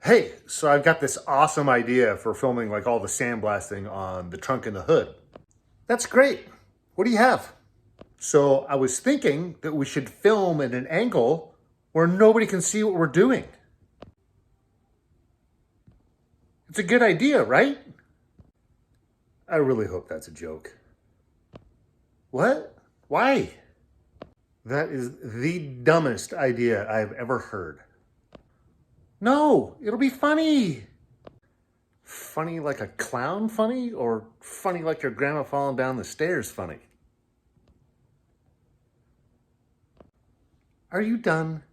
Hey, so I've got this awesome idea for filming like all the sandblasting on the trunk and the hood. That's great. What do you have? So I was thinking that we should film at an angle where nobody can see what we're doing. It's a good idea, right? I really hope that's a joke. What? Why? That is the dumbest idea I've ever heard. No, it'll be funny. Funny like a clown funny, or funny like your grandma falling down the stairs funny? Are you done?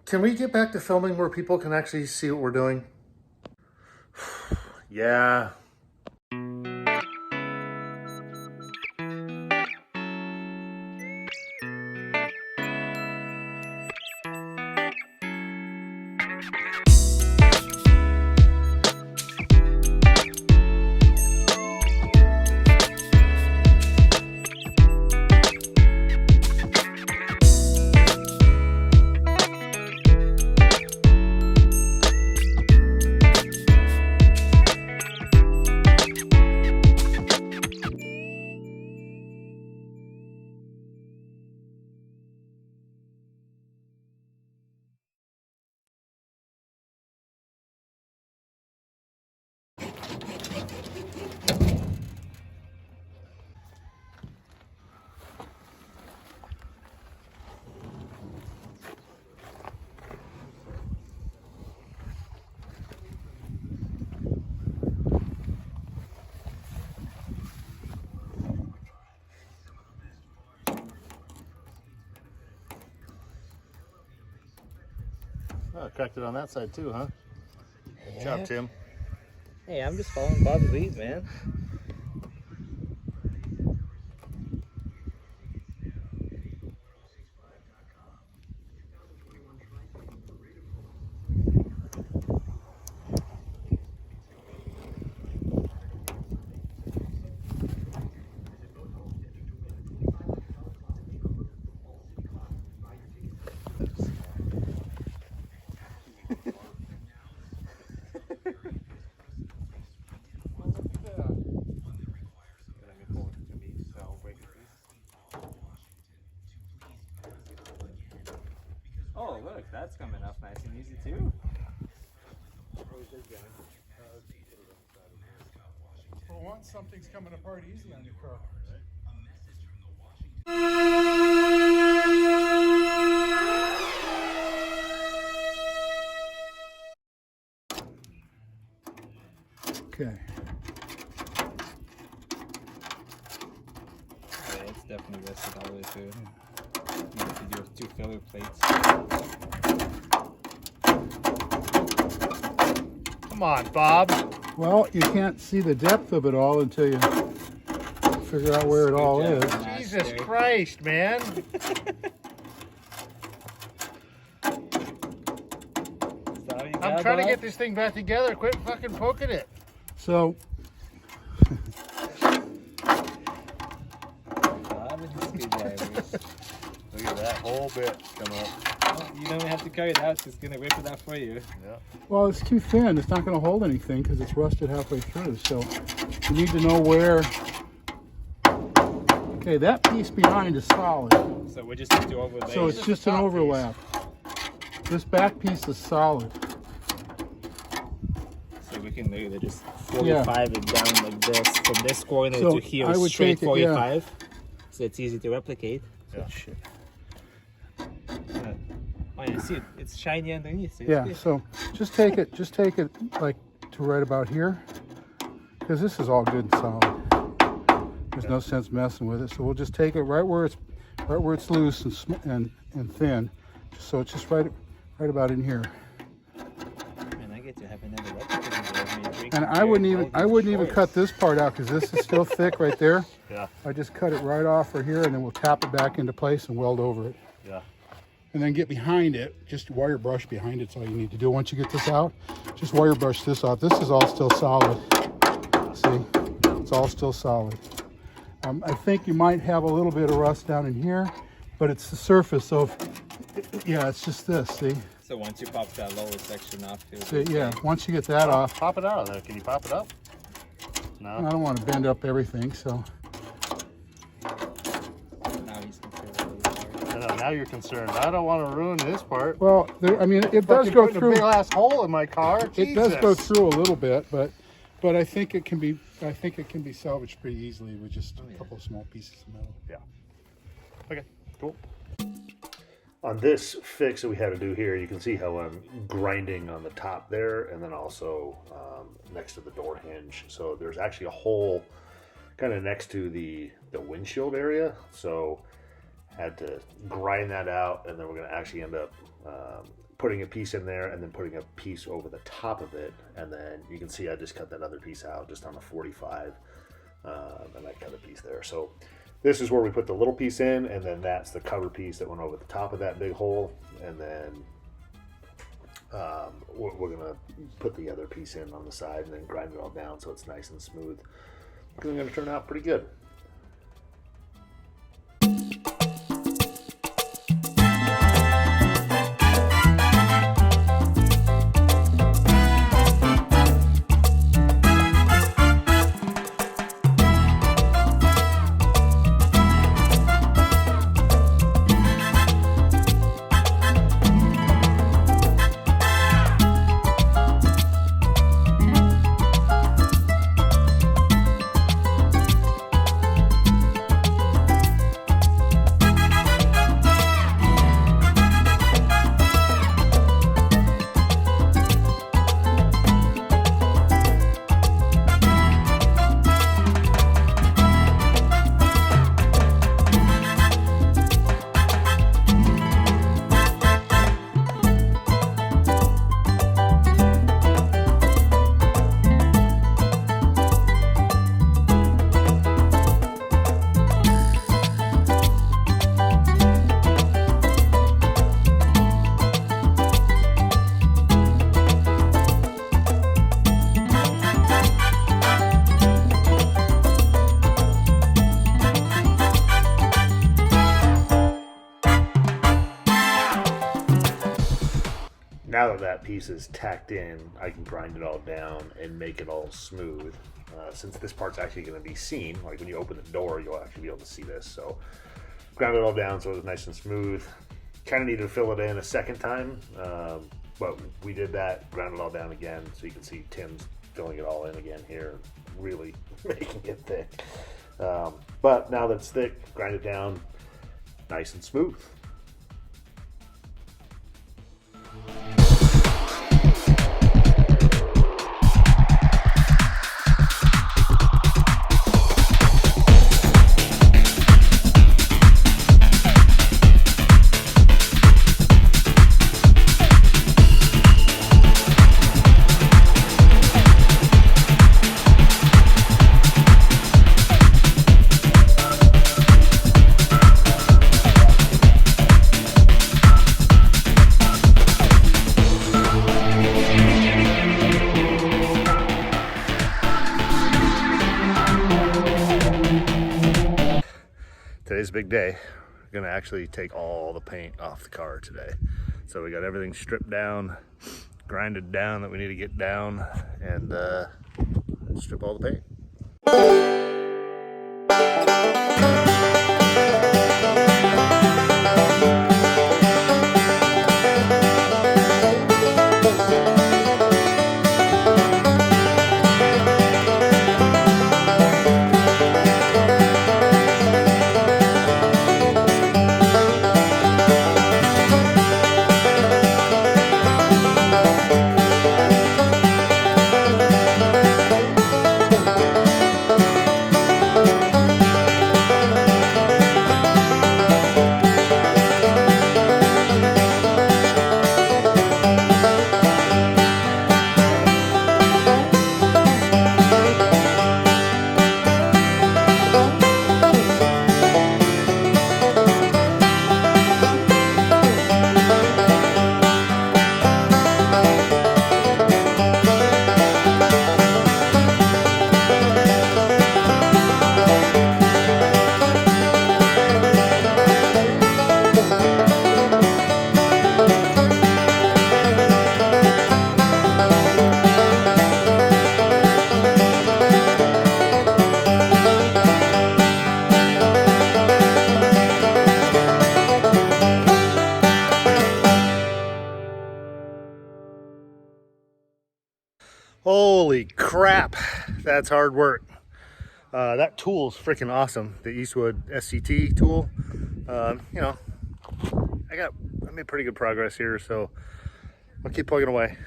Can we get back to filming where people can actually see what we're doing? Yeah. Oh, cracked it on that side too, huh? Good job, Tim. Hey, I'm just following Bob's lead, man. Oh, look, that's coming off nice and easy too. For once, something's coming apart easy on your car. Okay. Yeah, it's definitely rested all the way through. You have to do 2 filler plates. Come on, Bob. Well, you can't see the depth of it all until you figure out where it all is. Jesus Christ, man. I'm trying to get this thing back together. Quit fucking poking it. So, Look at that whole bit come up. Well, you don't have to carry it out, it's just going to rip it out for you. Yeah. well, it's too thin. It's not going to hold anything because it's rusted halfway through. So, you need to know where. Okay, that piece behind is solid. So we just have to overlay. So it's just an overlap. This back piece is solid. we can literally just 45 it down like this. From this corner So to here, I would straight take it, yeah. 45. So it's easy to replicate. Yeah. Shit. Oh yeah, see, it's shiny underneath. So it's Yeah, good. so just take it like to right about here, because this is all good and solid. There's no sense messing with it. So we'll just take it right where it's loose and thin, so it's just right about in here. Man, I get to have another replicate. And I wouldn't even cut this part out, because this is still thick right there. Yeah. I just cut it right off for here, and then we'll tap it back into place and weld over it. Yeah. And then get behind it, just wire brush behind it's all you need to do. Once you get this out, just wire brush this off. This is all still solid. See, it's all still solid. I think you might have a little bit of rust down in here, but it's the surface, so yeah, it's just this, see? So once you pop that lower section off, See, yeah, once you get that off, Pop it out of there. Can you pop it up? No. I don't want to bend up everything, so. now he's concerned. I know, now you're concerned. I don't want to ruin this part. Well, I mean, it does go Putting through. a big ass hole in my car. It does go Jesus. through a little bit, but I think it can be salvaged pretty easily with just a couple of small pieces of metal. Yeah. Okay, cool. On this fix that we had to do here, you can see how I'm grinding on the top there, and then also next to the door hinge. So there's actually a hole kind of next to the windshield area. So had to grind that out, and then we're going to actually end up putting a piece in there and then putting a piece over the top of it. And then you can see I just cut that other piece out just on a 45, and I cut a piece there. So this is where we put the little piece in, and then that's the cover piece that went over the top of that big hole. And then we're gonna put the other piece in on the side and then grind it all down so it's nice and smooth. It's gonna turn out pretty good. Now that that piece is tacked in, I can grind it all down and make it all smooth. Since this part's actually going to be seen, like when you open the door, you'll actually be able to see this. So ground it all down so it was nice and smooth. Kind of needed to fill it in a second time, but we did that, ground it all down again, so you can see Tim's filling it all in again here, really making it thick. But now that it's thick, grind it down nice and smooth. Today's a big day. We're gonna actually take all the paint off the car today. So we got everything stripped down, grinded down that we need to get down, and strip all the paint. Holy crap, that's hard work. That tool is freaking awesome. The Eastwood SCT tool. You know, I made pretty good progress here, so I'll keep plugging away.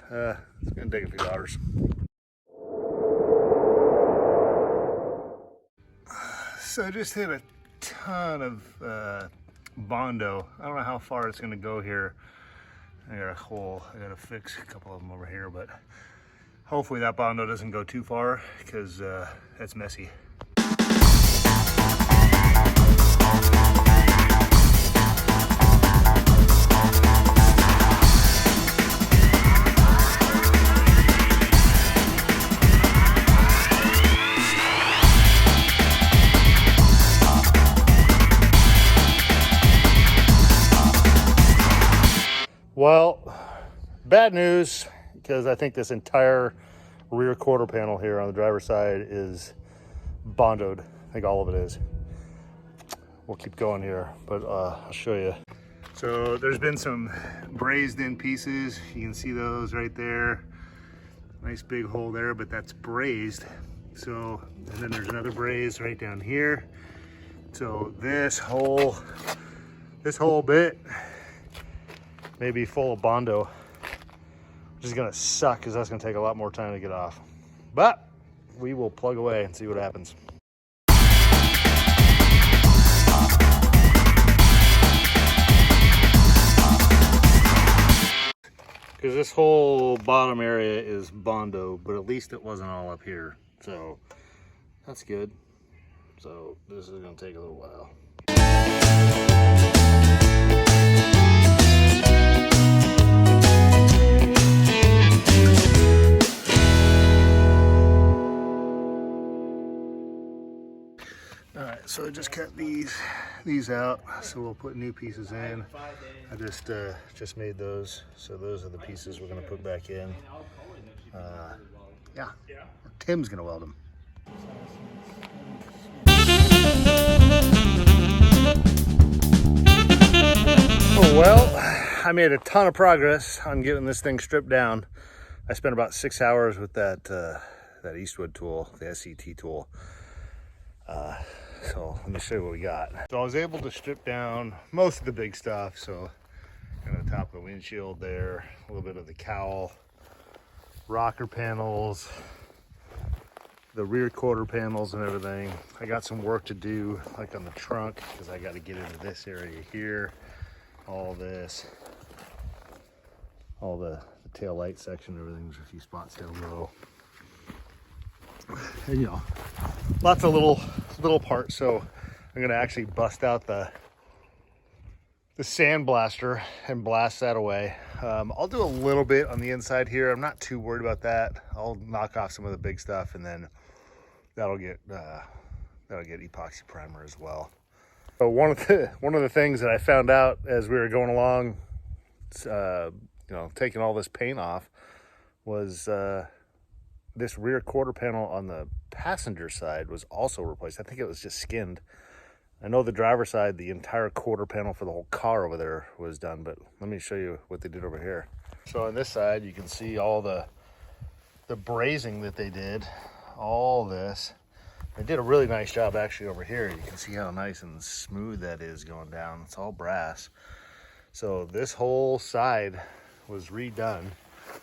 It's gonna take a few hours. So I just hit a ton of Bondo. I don't know how far it's gonna go here. I got a hole. I gotta fix a couple of them over here, but hopefully that Bondo doesn't go too far because that's messy. Well, bad news, because I think this entire rear quarter panel here on the driver's side is bondoed. I think all of it is. We'll keep going here, but I'll show you. So there's been some brazed in pieces. You can see those right there. Nice big hole there, but that's brazed. So, and then there's another braze right down here. So this whole bit may be full of Bondo, which is gonna suck because that's gonna take a lot more time to get off. But we will plug away and see what happens. Because this whole bottom area is Bondo, but at least it wasn't all up here. So that's good. So this is gonna take a little while. All right, so I just cut these out, so we'll put new pieces in. I just made those, so those are the pieces we're gonna put back in. Yeah, Tim's gonna weld them. Oh, well, I made a ton of progress on getting this thing stripped down. I spent about 6 hours with that Eastwood tool, the SCT tool. So let me show you what we got. So I was able to strip down most of the big stuff. So kind of the top of the windshield there, a little bit of the cowl, rocker panels, the rear quarter panels and everything. I got some work to do like on the trunk because I got to get into this area here, all this, all the tail light section, everything. There's a few spots down low. And you know, lots of little parts. So I'm gonna actually bust out the sandblaster and blast that away. I'll do a little bit on the inside here. I'm not too worried about that. I'll knock off some of the big stuff, and then that'll get epoxy primer as well. So one of the things that I found out as we were going along, you know, taking all this paint off, was this rear quarter panel on the passenger side was also replaced. I think it was just skinned. I know the driver's side, the entire quarter panel for the whole car over there was done, but let me show you what they did over here. So on this side, you can see all the brazing that they did, all this. They did a really nice job actually over here. You can see how nice and smooth that is going down. It's all brass. So this whole side was redone,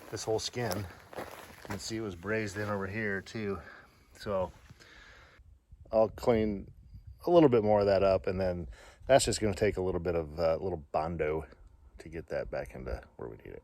this whole skin. You can see it was brazed in over here too. So I'll clean a little bit more of that up, and then that's just going to take a little bit of little Bondo to get that back into where we need it.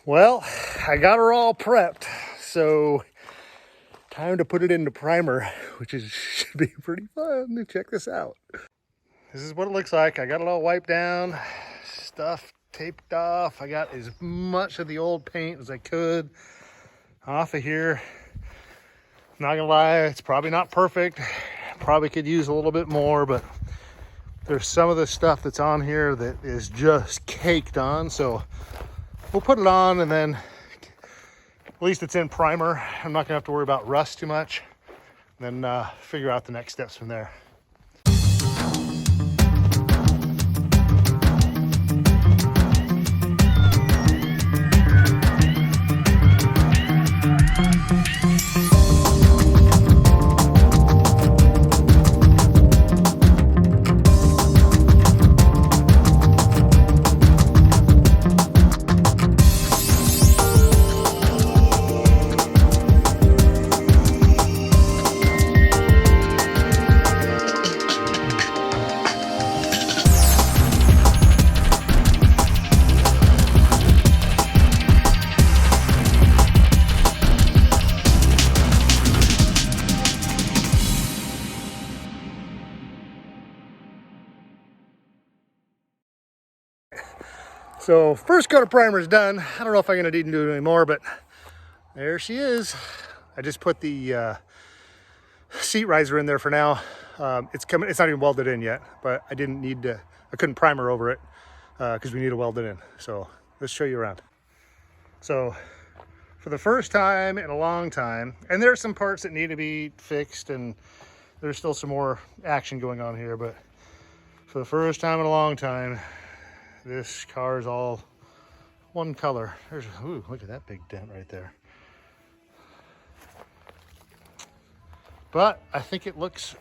Well, I got her all prepped, so time to put it into primer, which should be pretty fun. Check this out. This is what it looks like. I got it all wiped down, stuff taped off. I got as much of the old paint as I could off of here. Not gonna lie, it's probably not perfect. Probably could use a little bit more, but there's some of the stuff that's on here that is just caked on. So we'll put it on, and then at least it's in primer. I'm not gonna have to worry about rust too much. Then figure out the next steps from there. So first coat of primer is done. I don't know if I'm gonna need to do it anymore, but there she is. I just put the seat riser in there for now. It's coming. It's not even welded in yet, but I didn't need to. I couldn't primer over it because we need to weld it in. So let's show you around. So for the first time in a long time, and there are some parts that need to be fixed, and there's still some more action going on here, but for the first time in a long time, this car is all one color. Ooh, look at that big dent right there. But I think it looks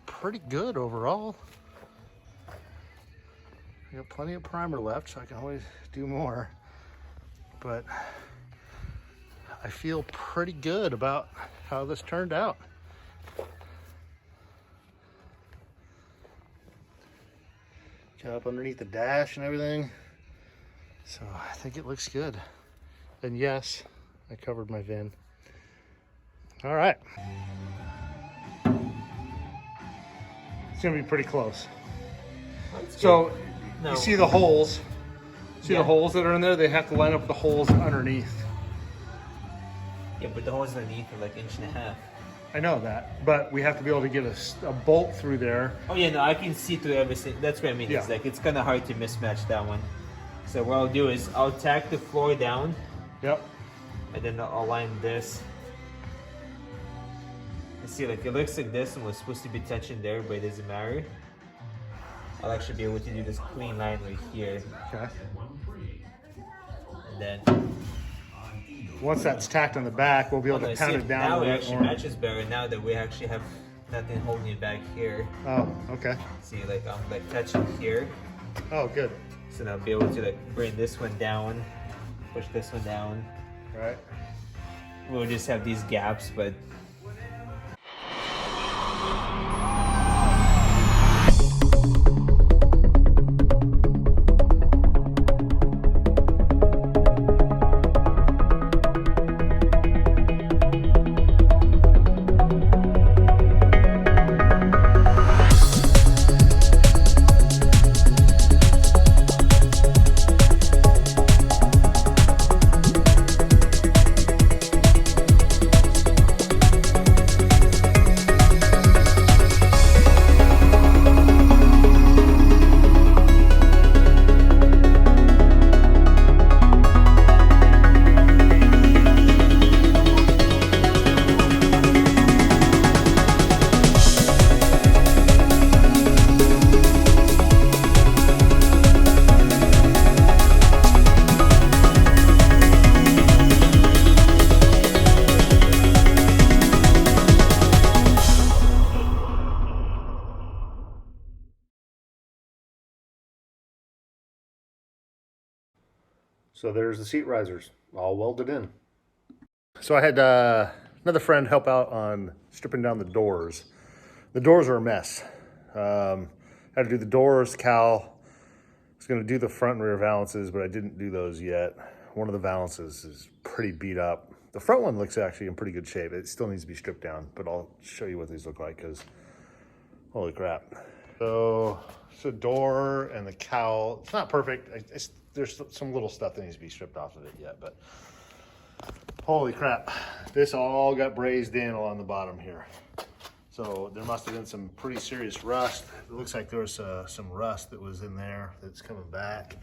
pretty good overall. I got plenty of primer left, so I can always do more. But I feel pretty good about how this turned out. Got up underneath the dash and everything. So I think it looks good. And yes, I covered my VIN. All right. It's gonna be pretty close. So you see the holes. See the holes that are in there? They have to line up with the holes underneath. Yeah, but the holes underneath are like 1.5 inches. I know that, but we have to be able to get a bolt through there. Oh yeah, no, I can see through everything. That's what I mean. Yeah. It's like it's kind of hard to mismatch that one. So what I'll do is I'll tack the floor down. Yep. And then I'll line this. And see, like it looks like this one was supposed to be touching there, but it doesn't matter. I'll actually be able to do this clean line right here. Okay. And then once that's tacked on the back, we'll be able to pound it down now a it little actually more. matches better now that we actually have nothing holding it back here. Oh, okay. See, like I'm like touching here. Oh, good. So now I'll be able to like bring this one down, push this one down. Right. We'll just have these gaps, but So there's the seat risers, all welded in. So I had another friend help out on stripping down the doors. The doors are a mess. Had to do the doors, cowl. I was gonna do the front and rear valances, but I didn't do those yet. one of the valances is pretty beat up. The front one looks actually in pretty good shape. It still needs to be stripped down, but I'll show you what these look like because holy crap. So it's the door and the cowl. It's not perfect. There's some little stuff that needs to be stripped off of it yet, but holy crap. This all got brazed in along the bottom here. So there must have been some pretty serious rust. It looks like there was some rust that was in there that's coming back.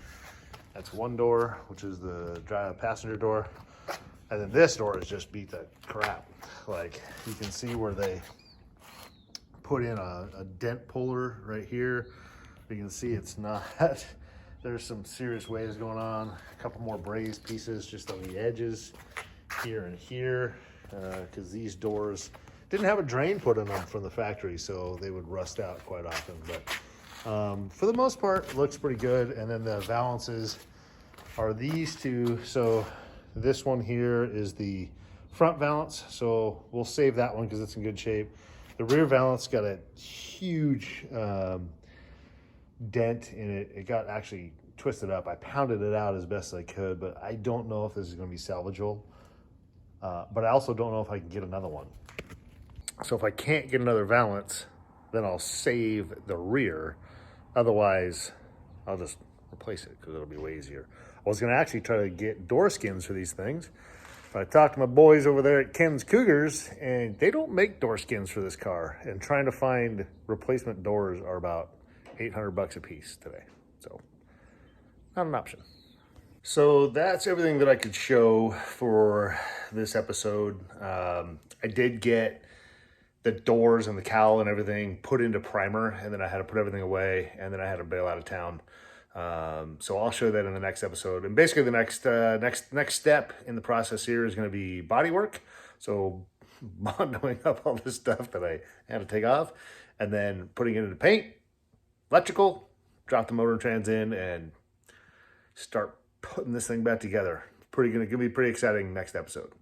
That's one door, which is the passenger door. And then this door is just beat the crap. Like you can see where they put in a dent puller right here. You can see it's not, there's some serious waves going on. A couple more brazed pieces just on the edges here and here, because these doors didn't have a drain put in them from the factory, so they would rust out quite often. But for the most part, it looks pretty good. And then the valances are these two. So this one here is the front valance, so we'll save that one because it's in good shape. The rear valance got a huge dent in it. It got actually twisted up. I pounded it out as best I could, but I don't know if this is going to be salvageable. But I also don't know if I can get another one. So if I can't get another valance, then I'll save the rear. Otherwise, I'll just replace it because it'll be way easier. I was going to actually try to get door skins for these things. But I talked to my boys over there at Ken's Cougars, and they don't make door skins for this car. And trying to find replacement doors are about $800 a piece today. So, not an option. So that's everything that I could show for this episode. I did get the doors and the cowl and everything put into primer, and then I had to put everything away, and then I had to bail out of town. So I'll show that in the next episode. And basically the next step in the process here is going to be bodywork. So bundling up all this stuff that I had to take off, and then putting it into paint, electrical, drop the motor and trans in, and start putting this thing back together. It's going to be pretty exciting next episode.